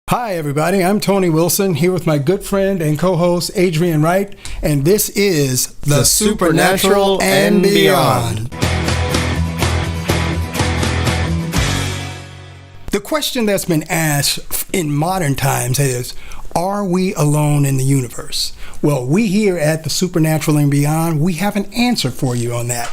Hi, everybody. I'm Tony Wilson here with my good friend and co-host Adrian Wright, and this is The Supernatural and Beyond. The question that's been asked in modern times is, are we alone in the universe? Well, we here at The Supernatural and Beyond, we have an answer for you on that.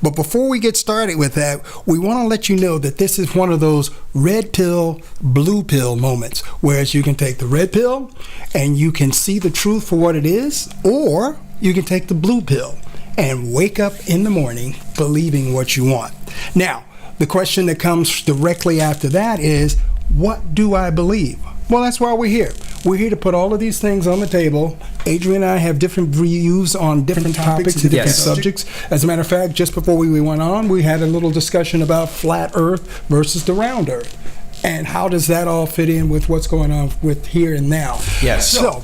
But before we get started with that, we want to let you know that this is one of those red pill, blue pill moments, whereas you can take the red pill and you can see the truth for what it is, or you can take the blue pill and wake up in the morning believing what you want. Now, the question that comes directly after that is, what do I believe? Well, that's why we're here. We're here to put all of these things on the table. Adrian and I have different views on different topics and different subjects. As a matter of fact, just before we went on, we had a little discussion about flat Earth versus the round Earth. And how does that all fit in with what's going on with here and now? Yes. So,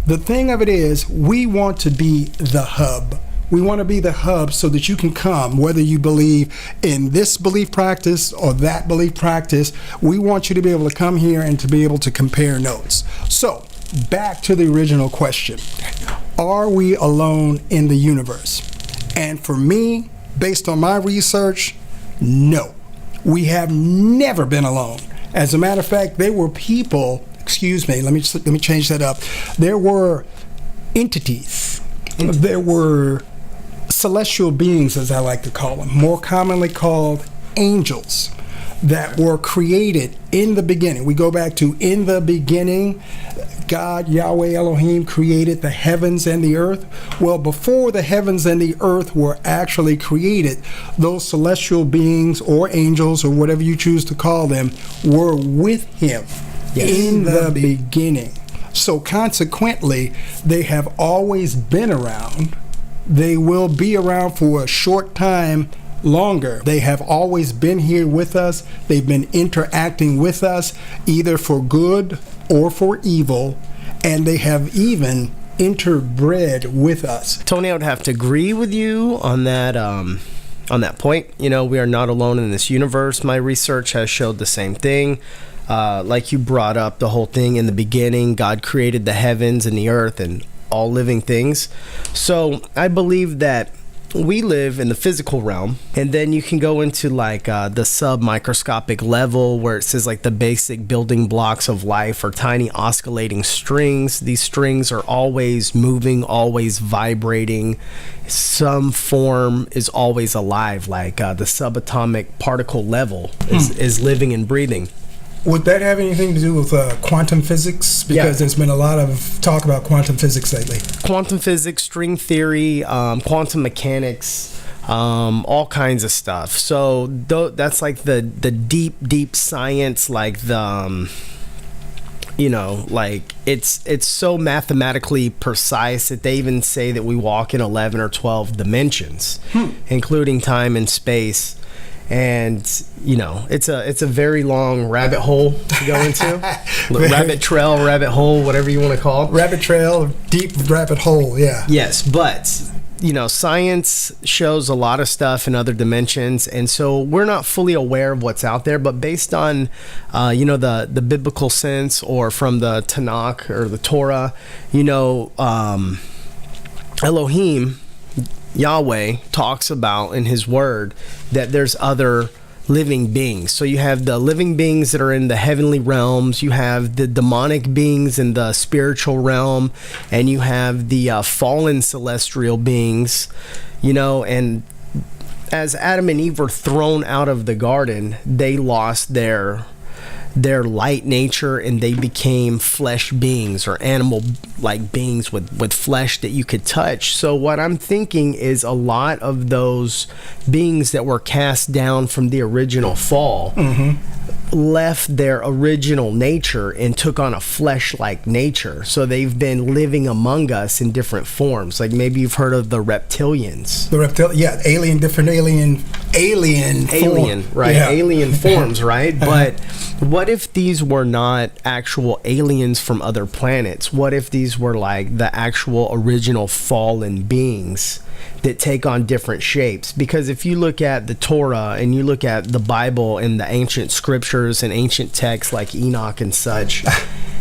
the thing of it is, we want to be the hub. We want to be the hub so that you can come, whether you believe in this belief practice or that belief practice. We want you to be able to come here and to be able to compare notes. So, back to the original question. Are we alone in the universe? And for me, based on my research, no. We have never been alone. As a matter of fact, there were people, let me change that up. There were entities. There were celestial beings, as I like to call them, more commonly called angels, that were created in the beginning. We go back to in the beginning, God, Yahweh Elohim, created the heavens and the earth. Well, before the heavens and the earth were actually created, those celestial beings or angels or whatever you choose to call them were with him in the beginning. So consequently, they have always been around. They will be around for a short time longer. They have always been here with us. They've been interacting with us, either for good or for evil, and they have even interbred with us. Tony, I would have to agree with you on that point. You know, we are not alone in this universe. My research has showed the same thing. Like you brought up the whole thing in the beginning, God created the heavens and the earth and all living things. So I believe that we live in the physical realm, and then you can go into like the sub-microscopic level where it says like the basic building blocks of life are tiny oscillating strings. These strings are always moving, always vibrating. Some form is always alive, like the subatomic particle level is living and breathing. Would that have anything to do with quantum physics? Because there's been a lot of talk about quantum physics lately. Quantum physics, string theory, quantum mechanics, all kinds of stuff. So that's like the deep science, like the like it's so mathematically precise that they even say that we walk in 11 or 12 dimensions, including time and space. And it's a very long rabbit hole to go into. Rabbit trail, rabbit hole, whatever you want to call it. Rabbit trail, deep rabbit hole, yeah. Yes, but science shows a lot of stuff in other dimensions, and so we're not fully aware of what's out there. But based on the biblical sense, or from the Tanakh or the Torah, Elohim, Yahweh, talks about in his word that there's other living beings. So you have the living beings that are in the heavenly realms, you have the demonic beings in the spiritual realm, and you have the fallen celestial beings, and as Adam and Eve were thrown out of the garden, they lost their light nature, and they became flesh beings, or animal like beings with flesh that you could touch. So what I'm thinking is a lot of those beings that were cast down from the original fall left their original nature and took on a flesh-like nature. So they've been living among us in different forms. Like maybe you've heard of the reptilians. Alien forms, right? But what if these were not actual aliens from other planets? What if these were like the actual original fallen beings that take on different shapes? Because if you look at the Torah and you look at the Bible and the ancient scriptures and ancient texts like Enoch and such,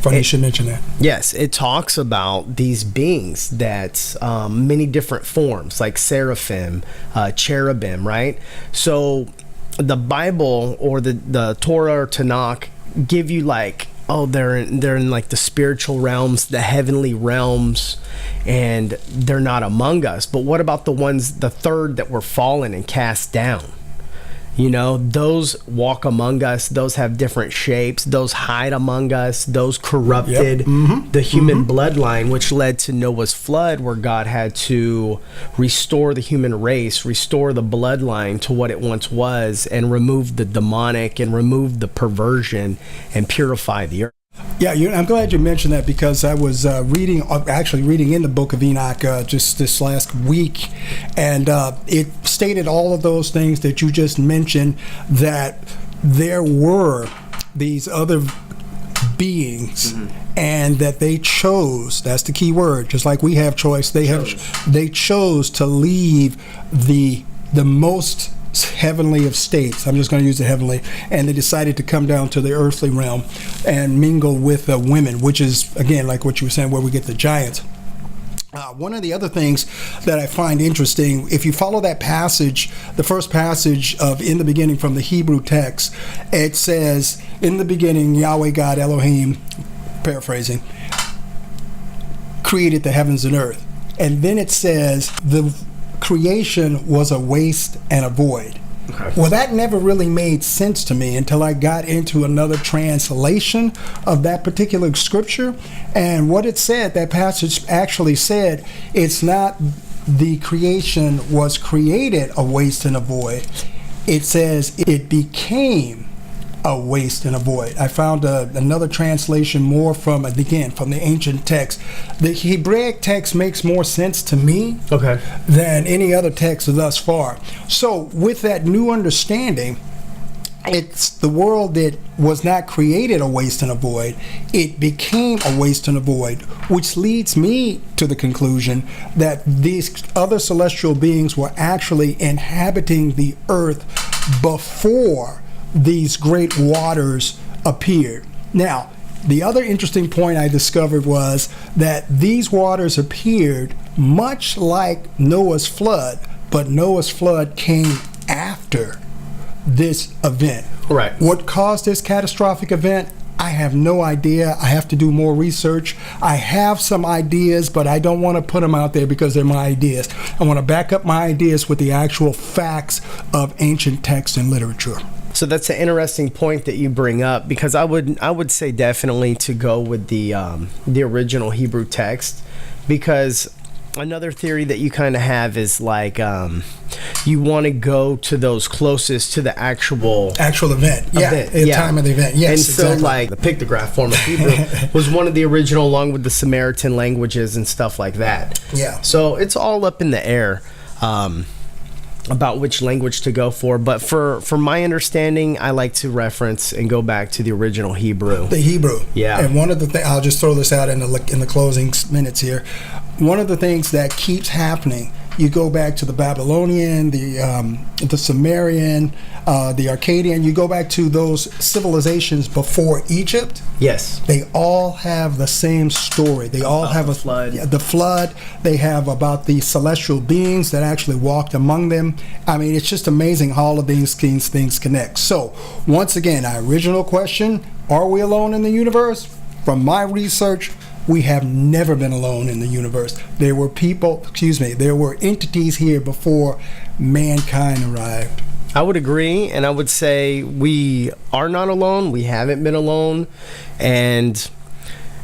Funny you should mention that. Yes, it talks about these beings that many different forms, like seraphim, cherubim, right? So the Bible or the Torah or Tanakh give you like, oh, they're in like the spiritual realms, the heavenly realms, and they're not among us. But what about the third that were fallen and cast down? You know, those walk among us, those have different shapes, those hide among us, those corrupted the human bloodline, which led to Noah's flood, where God had to restore the human race, restore the bloodline to what it once was, and remove the demonic and remove the perversion and purify the earth. Yeah, I'm glad you mentioned that, because I was reading in the book of Enoch just this last week, and it stated all of those things that you just mentioned, that there were these other beings, and that they chose, that's the key word, just like we have choice, they chose to leave the most heavenly of states. I'm just going to use the heavenly, and they decided to come down to the earthly realm and mingle with women, which is, again, like what you were saying, where we get the giants. One of the other things that I find interesting, if you follow that passage, the first passage of In the Beginning from the Hebrew text, it says, in the beginning, Yahweh God Elohim, paraphrasing, created the heavens and earth. And then it says, the creation was a waste and a void. Okay. Well, that never really made sense to me until I got into another translation of that particular scripture. And what it said, that passage actually said, it's not the creation was created a waste and a void. It says it became a waste and a void. I found another translation more from the ancient text. The Hebraic text makes more sense to me than any other text thus far. So with that new understanding, it's the world that was not created a waste and a void. It became a waste and a void, which leads me to the conclusion that these other celestial beings were actually inhabiting the earth before these great waters appeared. Now, the other interesting point I discovered was that these waters appeared much like Noah's flood, but Noah's flood came after this event. Right. What caused this catastrophic event? I have no idea. I have to do more research. I have some ideas, but I don't want to put them out there because they're my ideas. I want to back up my ideas with the actual facts of ancient text and literature. So that's an interesting point that you bring up, because I would say definitely to go with the original Hebrew text, because another theory that you kind of have is like you want to go to those closest to the actual event. Time of the event. Yes, and so exactly. Like the pictograph form of Hebrew was one of the original, along with the Samaritan languages and stuff like that. Yeah. So it's all up in the air. About which language to go for, but for my understanding, I like to reference and go back to the original Hebrew. The Hebrew, yeah. And one of the things, I'll just throw this out in the closing minutes here. One of the things that keeps happening, you go back to the Babylonian, the Sumerian, the Akkadian. You go back to those civilizations before Egypt. Yes, they all have the same story. They all have a flood. The flood. They have about the celestial beings that actually walked among them. I mean, it's just amazing how all of these things connect. So, once again, our original question: are we alone in the universe? From my research, we have never been alone in the universe. There were entities here before mankind arrived. I would agree, and I would say we are not alone. We haven't been alone. And,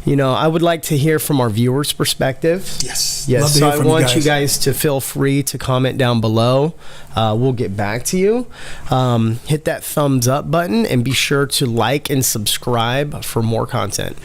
you know, I would like to hear from our viewers' perspective. Yes. Yes, so I want you guys to feel free to comment down below. We'll get back to you. Hit that thumbs up button and be sure to like and subscribe for more content.